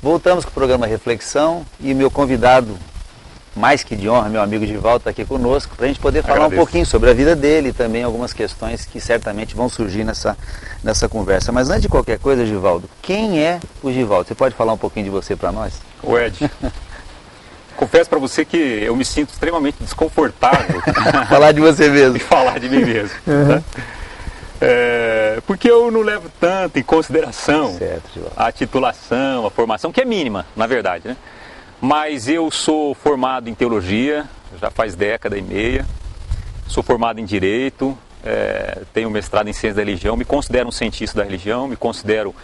Voltamos com o programa Reflexão e meu convidado, mais que de honra, meu amigo Givaldo, está aqui conosco para a gente poder falar um pouquinho sobre a vida dele e também algumas questões que certamente vão surgir nessa conversa. Mas antes de qualquer coisa, Givaldo, quem é o Givaldo? Você pode falar um pouquinho de você para nós? O Ed, confesso para você que eu me sinto extremamente desconfortável falar de você mesmo. E falar de mim mesmo. Tá? Porque eu não levo tanto em consideração a titulação, a formação, que é mínima, na verdade, né? Mas eu sou formado em teologia, já faz década e meia, sou formado em direito, tenho mestrado em ciência da religião, me considero um cientista da religião, me considero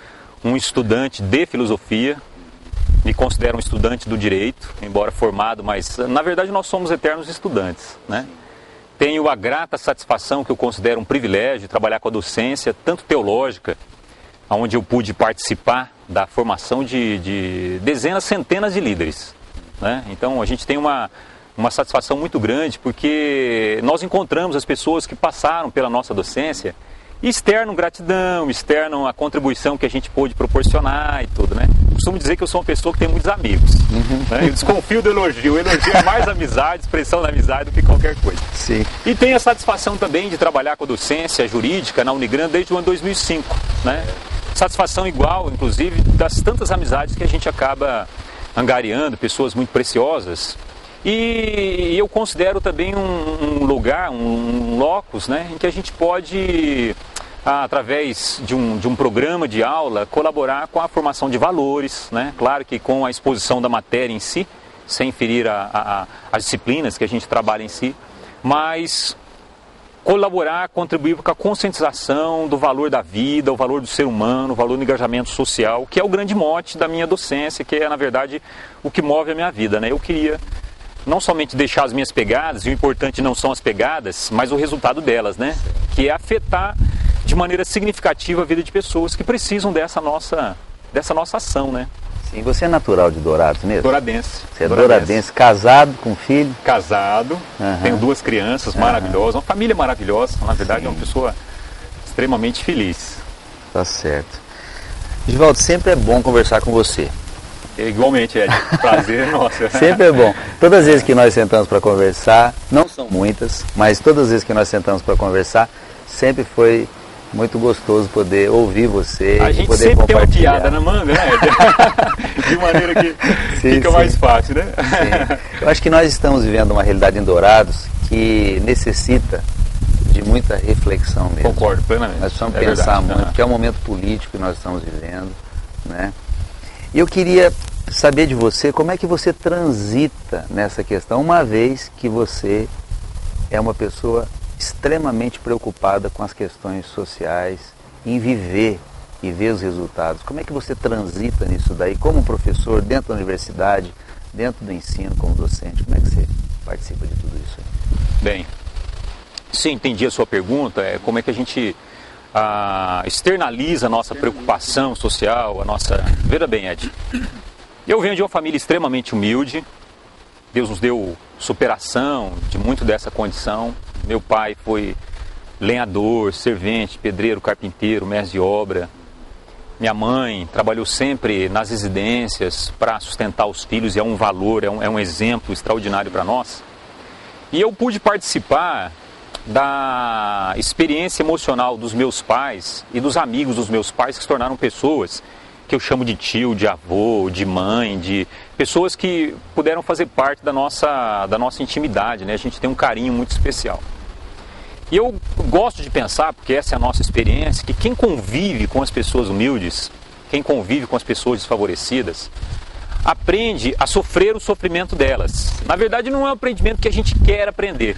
um estudante de filosofia, me considero um estudante do direito, embora formado, mas na verdade nós somos eternos estudantes, né? Tenho a grata satisfação, que eu considero um privilégio, de trabalhar com a docência, tanto teológica, onde eu pude participar da formação de dezenas, centenas de líderes, né? Então a gente tem uma satisfação muito grande, porque nós encontramos as pessoas que passaram pela nossa docência e externam gratidão, externam a contribuição que a gente pôde proporcionar e tudo, né? Costumo dizer que eu sou uma pessoa que tem muitos amigos, né? Eu desconfio do elogio. O elogio é mais amizade, expressão da amizade do que qualquer coisa. Sim. E tenho a satisfação também de trabalhar com a docência jurídica na Unigran desde o ano 2005, né? Satisfação igual, inclusive, das tantas amizades que a gente acaba angariando, pessoas muito preciosas. E eu considero também um lugar, um locus, né, em que a gente pode, através de um programa de aula, colaborar com a formação de valores, né? Claro que com a exposição da matéria em si, sem ferir as disciplinas que a gente trabalha em si, mas colaborar, contribuir com a conscientização do valor da vida, o valor do ser humano, o valor do engajamento social, que é o grande mote da minha docência, que é, na verdade, o que move a minha vida, né? Eu queria não somente deixar as minhas pegadas, e o importante não são as pegadas, mas o resultado delas, né? Que é afetar de maneira significativa a vida de pessoas que precisam dessa nossa ação, né? Sim, você é natural de Dourados mesmo? Douradense. Você é douradense, casado com filho? Casado, tenho 2 crianças maravilhosas, uma família maravilhosa, na verdade. Sim. É uma pessoa extremamente feliz. Tá certo. Givaldo, sempre é bom conversar com você. Igualmente, Ed. Prazer, nossa. Sempre é bom. Todas as vezes que nós sentamos para conversar, não são muitas, mas todas as vezes que nós sentamos para conversar, sempre foi muito gostoso poder ouvir você. A gente poder sempre tem uma piada na manga, né, Ed? De maneira que fica mais fácil, né? Sim. Eu acho que nós estamos vivendo uma realidade em Dourados que necessita de muita reflexão mesmo. Concordo plenamente. Nós precisamos pensar muito, porque é um momento político que nós estamos vivendo, né? E eu queria saber de você como é que você transita nessa questão, uma vez que você é uma pessoa extremamente preocupada com as questões sociais, em viver e ver os resultados. Como é que você transita nisso daí, como professor, dentro da universidade, dentro do ensino, como docente? Como é que você participa de tudo isso aí? Bem, sim, entendi a sua pergunta. Como é que a gente externaliza a nossa preocupação social, a nossa... Veja bem, Ed, eu venho de uma família extremamente humilde. Deus nos deu superação de muito dessa condição. Meu pai foi lenhador, servente, pedreiro, carpinteiro, mestre de obra. Minha mãe trabalhou sempre nas residências para sustentar os filhos, e é um valor, é um exemplo extraordinário para nós. E eu pude participar da experiência emocional dos meus pais e dos amigos dos meus pais, que se tornaram pessoas que eu chamo de tio, de avô, de mãe, de pessoas que puderam fazer parte da nossa intimidade, né? A gente tem um carinho muito especial. E eu gosto de pensar, porque essa é a nossa experiência, que quem convive com as pessoas humildes, quem convive com as pessoas desfavorecidas, aprende a sofrer o sofrimento delas. Na verdade, não é um aprendimento que a gente quer aprender,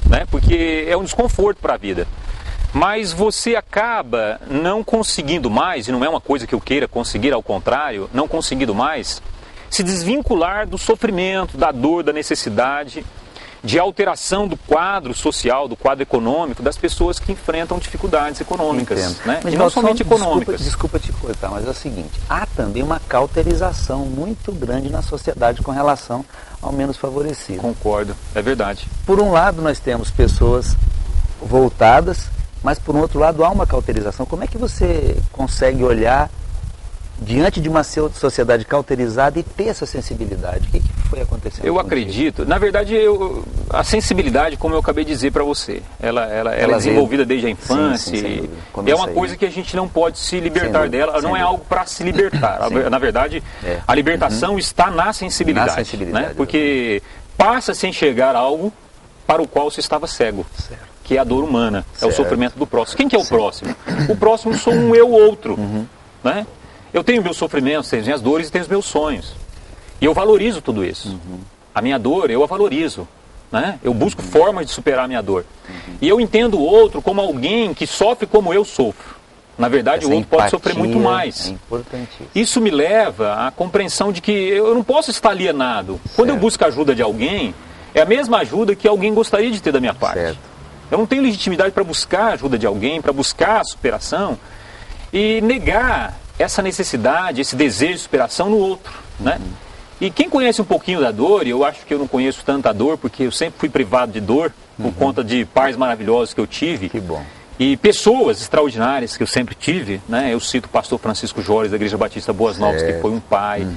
né? Porque é um desconforto para a vida. Mas você acaba não conseguindo mais, e não é uma coisa que eu queira conseguir, ao contrário, não conseguindo mais se desvincular do sofrimento, da dor, da necessidade, de alteração do quadro social, do quadro econômico das pessoas que enfrentam dificuldades econômicas, né? Mas e não somente econômicas. Desculpa te cortar, mas é o seguinte, há também uma cauterização muito grande na sociedade com relação ao menos favorecido. Concordo, é verdade. Por um lado nós temos pessoas voltadas, mas por um outro lado há uma cauterização. Como é que você consegue olhar diante de uma sociedade cauterizada e ter essa sensibilidade? O que foi acontecendo? Eu acredito, na verdade, a sensibilidade, como eu acabei de dizer para você, ela é desenvolvida desde a infância, sim, e é uma coisa que a gente não pode se libertar dela, não é algo para se libertar. Na verdade, a libertação está na sensibilidade, né? Porque passa-se a enxergar algo para o qual se estava cego. Certo. Que é a dor humana, é o sofrimento do próximo. Quem que é o próximo? O próximo sou um eu outro, né? Eu tenho meus sofrimentos, tenho minhas dores e tenho os meus sonhos. E eu valorizo tudo isso. A minha dor, eu a valorizo, né? Eu busco formas de superar a minha dor. E eu entendo o outro como alguém que sofre como eu sofro. Na verdade, o outro pode sofrer muito mais. É importantíssimo. Isso me leva à compreensão de que eu não posso estar alienado. Quando eu busco a ajuda de alguém, é a mesma ajuda que alguém gostaria de ter da minha parte. Certo. Eu não tenho legitimidade para buscar a ajuda de alguém, para buscar a superação e negar essa necessidade, esse desejo de superação no outro, né? E quem conhece um pouquinho da dor, e eu acho que eu não conheço tanta dor, porque eu sempre fui privado de dor, por conta de pais maravilhosos que eu tive. Que bom. E pessoas extraordinárias que eu sempre tive, né? Eu cito o pastor Francisco Jorge, da Igreja Batista Boas Novas, que foi um pai.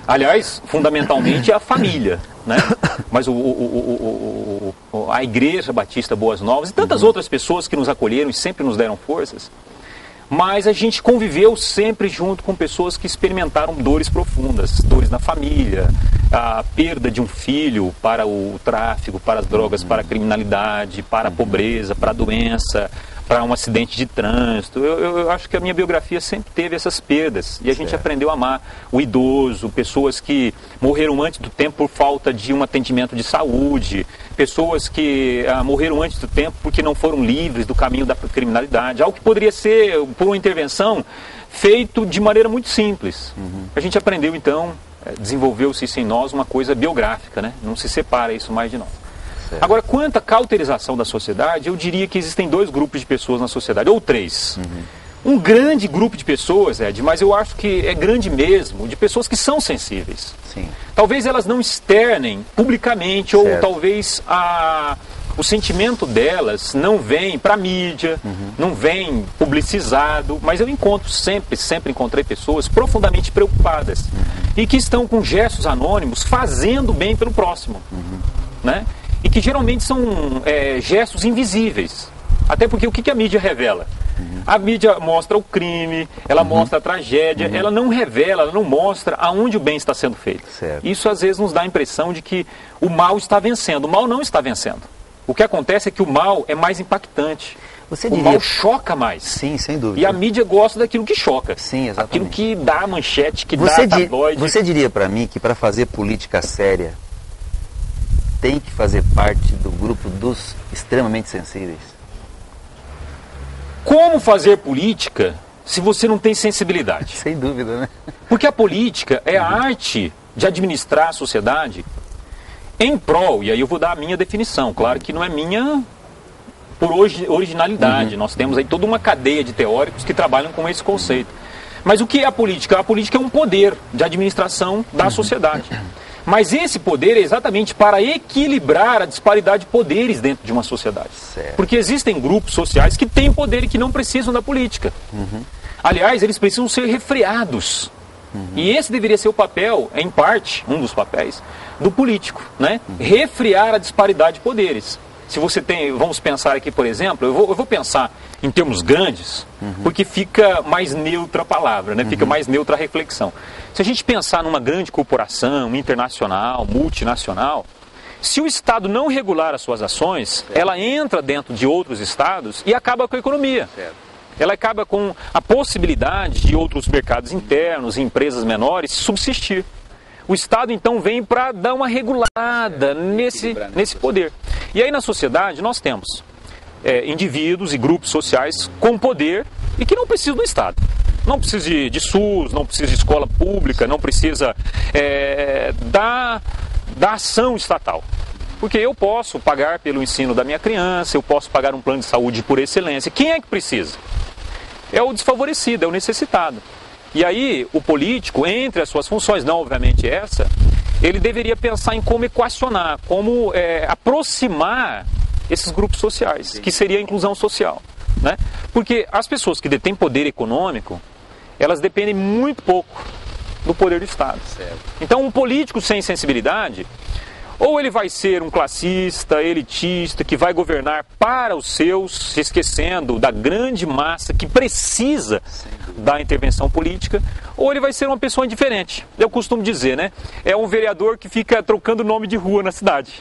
Aliás, fundamentalmente, a família, né? Mas a Igreja Batista Boas Novas e tantas outras pessoas que nos acolheram e sempre nos deram forças. Mas a gente conviveu sempre junto com pessoas que experimentaram dores profundas, dores na família, a perda de um filho para o tráfico, para as drogas, para a criminalidade, para a pobreza, para a doença, para um acidente de trânsito. Eu acho que a minha biografia sempre teve essas perdas. E a gente aprendeu a amar o idoso, pessoas que morreram antes do tempo por falta de um atendimento de saúde, pessoas que morreram antes do tempo porque não foram livres do caminho da criminalidade. Algo que poderia ser, por uma intervenção, feito de maneira muito simples. A gente aprendeu, então, desenvolveu-se isso em nós uma coisa biográfica, né? Não se separa isso mais de nós. Agora, quanto à cauterização da sociedade, eu diria que existem dois grupos de pessoas na sociedade, ou três. Um grande grupo de pessoas, Ed, mas eu acho que é grande mesmo, de pessoas que são sensíveis. Sim. Talvez elas não externem publicamente, ou talvez o sentimento delas não vem para a mídia, não vem publicizado, mas eu sempre encontrei pessoas profundamente preocupadas e que estão com gestos anônimos fazendo bem pelo próximo, né? E que geralmente são gestos invisíveis. Até porque o que a mídia revela? A mídia mostra o crime, ela mostra a tragédia, ela não revela, ela não mostra aonde o bem está sendo feito. Certo. Isso às vezes nos dá a impressão de que o mal está vencendo. O mal não está vencendo. O que acontece é que o mal é mais impactante. O mal choca mais. Sim, sem dúvida. E a mídia gosta daquilo que choca. Sim, exatamente. Aquilo que dá manchete, que dá tabloide. Você diria para mim que para fazer política séria tem que fazer parte do grupo dos extremamente sensíveis? Como fazer política se você não tem sensibilidade? Sem dúvida, né? Porque a política é a arte de administrar a sociedade em prol, e aí eu vou dar a minha definição, claro que não é minha por originalidade, nós temos aí toda uma cadeia de teóricos que trabalham com esse conceito. Mas o que é a política? A política é um poder de administração da sociedade. Mas esse poder é exatamente para equilibrar a disparidade de poderes dentro de uma sociedade. Certo. Porque existem grupos sociais que têm poder e que não precisam da política. Aliás, eles precisam ser refreados. E esse deveria ser o papel, em parte, um dos papéis, do político, né? Refrear a disparidade de poderes. Se você tem, vamos pensar aqui, por exemplo, eu vou pensar em termos grandes, porque fica mais neutra a palavra, né? Fica mais neutra a reflexão. Se a gente pensar numa grande corporação internacional, multinacional, se o Estado não regular as suas ações, ela entra dentro de outros estados e acaba com a economia. Ela acaba com a possibilidade de outros mercados internos, empresas menores, subsistir. O Estado, então, vem para dar uma regulada nesse poder. E aí, na sociedade, nós temos indivíduos e grupos sociais com poder e que não precisam do Estado. Não precisa de SUS, não precisa de escola pública, não precisa da ação estatal. Porque eu posso pagar pelo ensino da minha criança, eu posso pagar um plano de saúde por excelência. Quem é que precisa? É o desfavorecido, é o necessitado. E aí, o político, entre as suas funções, não obviamente essa, ele deveria pensar em como equacionar, como aproximar esses grupos sociais, que seria a inclusão social, né? Porque as pessoas que detêm poder econômico, elas dependem muito pouco do poder do Estado. Certo. Então, um político sem sensibilidade, ou ele vai ser um classista, elitista, que vai governar para os seus, se esquecendo da grande massa que precisa da intervenção política, ou ele vai ser uma pessoa indiferente. Eu costumo dizer, né? É um vereador que fica trocando nome de rua na cidade.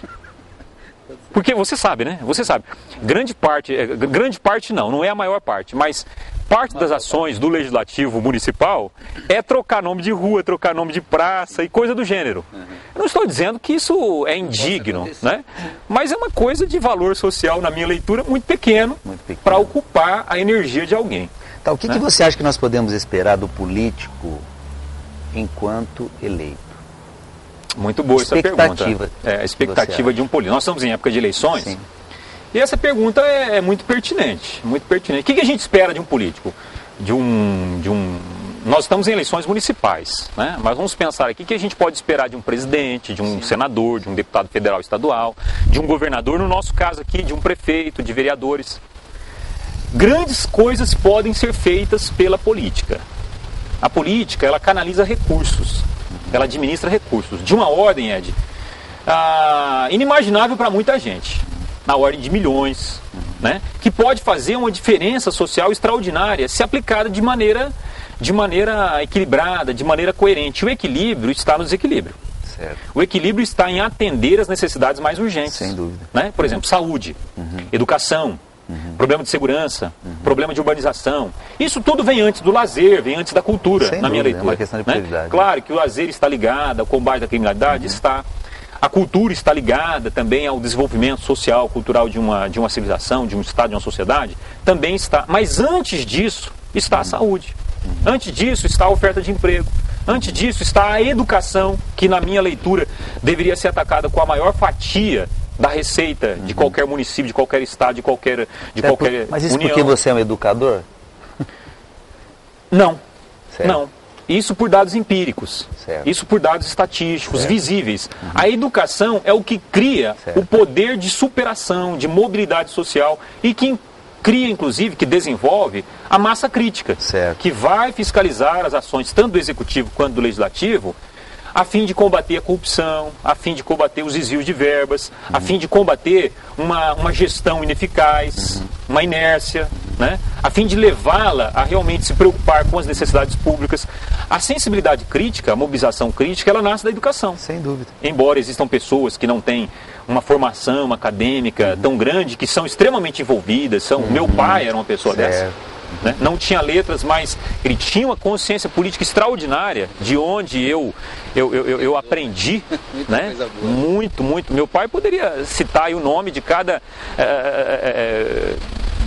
Porque você sabe, né? Você sabe. Grande parte não é a maior parte, mas parte das ações do legislativo municipal é trocar nome de rua, trocar nome de praça e coisa do gênero. Eu não estou dizendo que isso é indigno, né? Mas é uma coisa de valor social, na minha leitura, muito pequeno. Para ocupar a energia de alguém. Tá, o que você acha que nós podemos esperar do político enquanto eleito? Muito boa essa pergunta. A expectativa de um político. Nós estamos em época de eleições. Sim. E essa pergunta é muito pertinente, muito pertinente. O que a gente espera de um político? Nós estamos em eleições municipais, né? Mas vamos pensar aqui o que a gente pode esperar de um presidente, de um senador, de um deputado federal estadual, de um governador, no nosso caso aqui, de um prefeito, de vereadores. Grandes coisas podem ser feitas pela política. A política, ela canaliza recursos, ela administra recursos, de uma ordem, Ed, inimaginável para muita gente, na ordem de milhões, né? Que pode fazer uma diferença social extraordinária se aplicada de maneira equilibrada, de maneira coerente. O equilíbrio está no desequilíbrio. Certo. O equilíbrio está em atender as necessidades mais urgentes. Sem dúvida. Né? Por exemplo, saúde, educação, problema de segurança, problema de urbanização. Isso tudo vem antes do lazer, vem antes da cultura, Sem na minha dúvida, leitura. É uma questão de prioridade. Né? Claro que o lazer está ligado ao combate à criminalidade, está. A cultura está ligada também ao desenvolvimento social, cultural de uma civilização, de um estado, de uma sociedade, também está. Mas antes disso está a saúde. Antes disso está a oferta de emprego. Antes disso está a educação, que na minha leitura deveria ser atacada com a maior fatia da receita de qualquer município, de qualquer estado, de qualquer Mas isso união. porque você é um educador? Não, Certo. não. Isso por dados empíricos, Certo. isso por dados estatísticos, Certo. visíveis. A educação é o que cria Certo. o poder de superação, de mobilidade social e que cria, inclusive, que desenvolve a massa crítica, Certo. que vai fiscalizar as ações tanto do executivo quanto do legislativo, a fim de combater a corrupção, a fim de combater os desvios de verbas, a fim de combater uma gestão ineficaz, uma inércia, né? A fim de levá-la a realmente se preocupar com as necessidades públicas. A sensibilidade crítica, a mobilização crítica, ela nasce da educação. Sem dúvida. Embora existam pessoas que não têm uma formação acadêmica tão grande, que são extremamente envolvidas, meu pai era uma pessoa Certo. dessa. Né? Não tinha letras, mas ele tinha uma consciência política extraordinária, de onde eu aprendi, né? Muito, muito. Meu pai poderia citar aí o nome de cada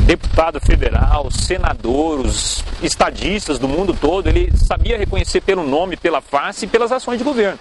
deputado federal, senador, os estadistas do mundo todo. Ele sabia reconhecer pelo nome, pela face e pelas ações de governo.